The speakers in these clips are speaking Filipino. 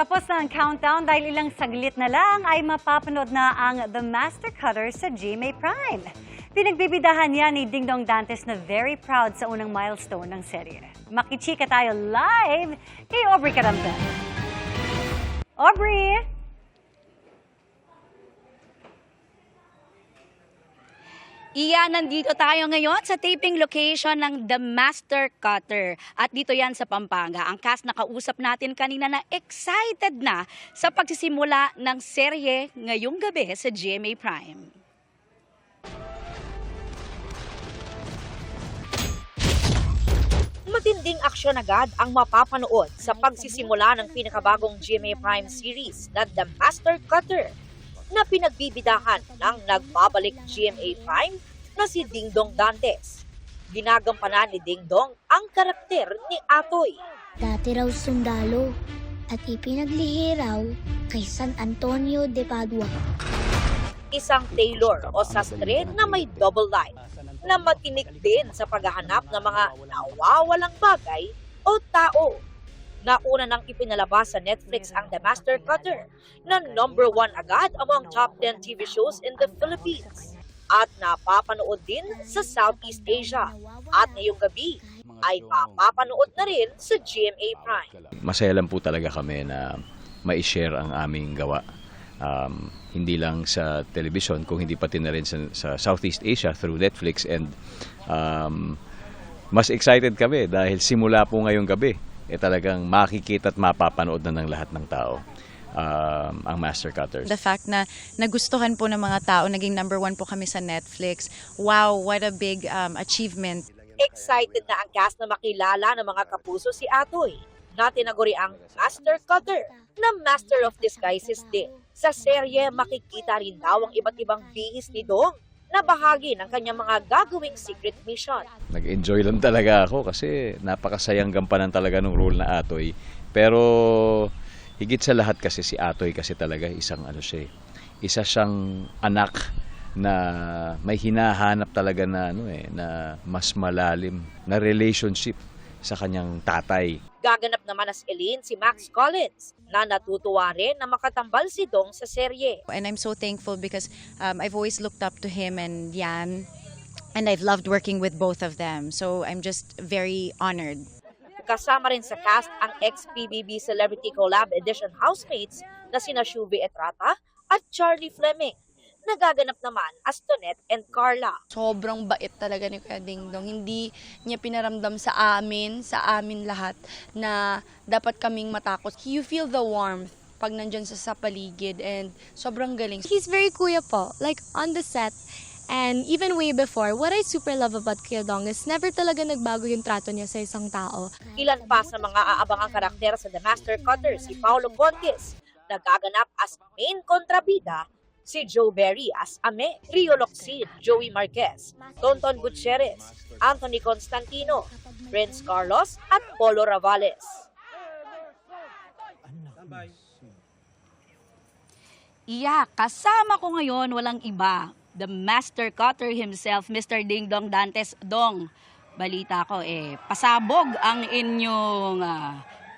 Tapos na ang countdown dahil ilang saglit na lang ay mapapanood na ang The Master Cutter sa GMA Prime. Pinagbibidahan niya ni Dingdong Dantes na very proud sa unang milestone ng serye. Makichika tayo live kay Aubrey Carambe. Aubrey! Iya, nandito tayo ngayon sa taping location ng The Master Cutter. At dito yan sa Pampanga. Ang cast na kausap natin kanina na excited na sa pagsisimula ng serye ngayong gabi sa GMA Prime. Matinding aksyon agad ang mapapanood sa pagsisimula ng pinakabagong GMA Prime series na The Master Cutter, na pinagbibidahan ng nagbabalik GMA Prime na si Dingdong Dantes. Ginagampanan ni Dingdong ang karakter ni Atoy. Dati raw sundalo at ipinaglihi raw kay San Antonio de Padua. Isang tailor o sastre na may double life, na matinik din sa paghahanap ng mga nawawalang bagay o tao. Nauna nang ipinalabas sa Netflix ang The Master Cutter na #1 agad among top 10 TV shows in the Philippines. At napapanood din sa Southeast Asia. At ngayong gabi ay mapapanood na rin sa GMA Prime. Masaya lang po talaga kami na ma-share ang aming gawa. Hindi lang sa television, kung hindi pati na rin sa Southeast Asia through Netflix. And mas excited kami dahil simula po ngayong gabi, talagang makikita at mapapanood na ng lahat ng tao ang Master Cutters. The fact na nagustuhan po ng mga tao, naging #1 po kami sa Netflix. Wow, what a big achievement. Excited na ang cast na makilala ng mga kapuso si Atoy, na tinaguri ang Master Cutter na Master of Disguises din. Sa serye, makikita rin daw ang iba't ibang bihis ni Dong na bahagi ng kanyang mga gagawing secret mission. Nag-enjoy lang talaga ako kasi napakasayang gampanan talaga ng role na Atoy. Pero higit sa lahat kasi si Atoy kasi talaga isang isa siyang anak na may hinahanap talaga na na mas malalim na relationship sa kanyang tatay. Gaganap naman as Eileen si Max Collins, na natutuwa rin na makatambal si Dong sa serye. And I'm so thankful because I've always looked up to him and Yan, and I've loved working with both of them. So I'm just very honored. Kasama rin sa cast ang ex-PBB Celebrity Collab Edition housemates na sina Shuvi Etrata at Charlie Fleming. Nagaganap naman as Tonette and Carla. Sobrang bait talaga ni Kuya Dingdong. Hindi niya pinaramdam sa amin lahat na dapat kaming matakot. You feel the warmth pag nandyan sa paligid and sobrang galing. He's very kuya po, like on the set. And even way before, what I super love about Kuya Dong is never talaga nagbago yung trato niya sa isang tao. Ilan pa sa mga aabangang karakter sa The Master Cutter si Paolo Contis, nagaganap as main kontrabida, si Joe Berry as Ame, Rio Locsin, Joey Marquez, Tonton Gutierrez, Anthony Constantino, Prince Carlos at Polo Ravales. Iya, kasama ko ngayon walang iba, The Master Cutter himself, Mr. Dingdong Dantes. Dong, balita ko pasabog ang inyong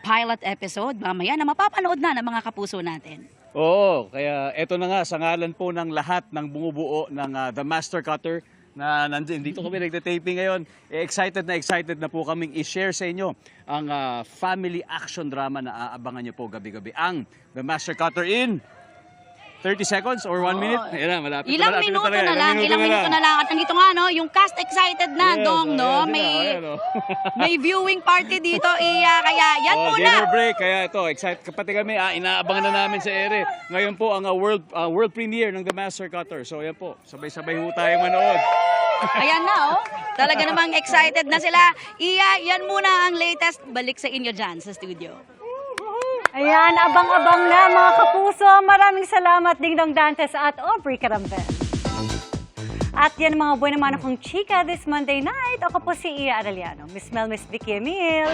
pilot episode. Mamaya na mapapanood na ng mga kapuso natin. Oo, kaya eto na nga sa ngalan po ng lahat ng bumubuo ng The Master Cutter na nandito dito kami nagte-taping ngayon. Excited na po kaming i-share sa inyo ang family action drama na aabangan niyo po gabi-gabi. Ang The Master Cutter in 30 seconds or 1 minute? Ayan na, malapit Ilang minuto na lang. At nandito nga, no, yung cast excited na, Yes, Dong, no? May viewing party dito, Iya. Kaya yan muna. Dinner break, kaya ito, excited pati kami, inaabangan na namin sa ere. Ngayon po ang world premiere ng The Master Cutter. So yan po, sabay-sabay ho tayong manood. Ayan na, oh. Talaga namang excited na sila. Iya, yan muna ang latest. Balik sa inyo dyan sa studio. Ayan, abang-abang na mga kapuso. Maraming salamat Dingdong Dantes at Aubrey Carambe. At yan mga buwan naman akong chika this Monday night. Ako po si Iya Arellano. Miss Mel, Miss Vicky Emil.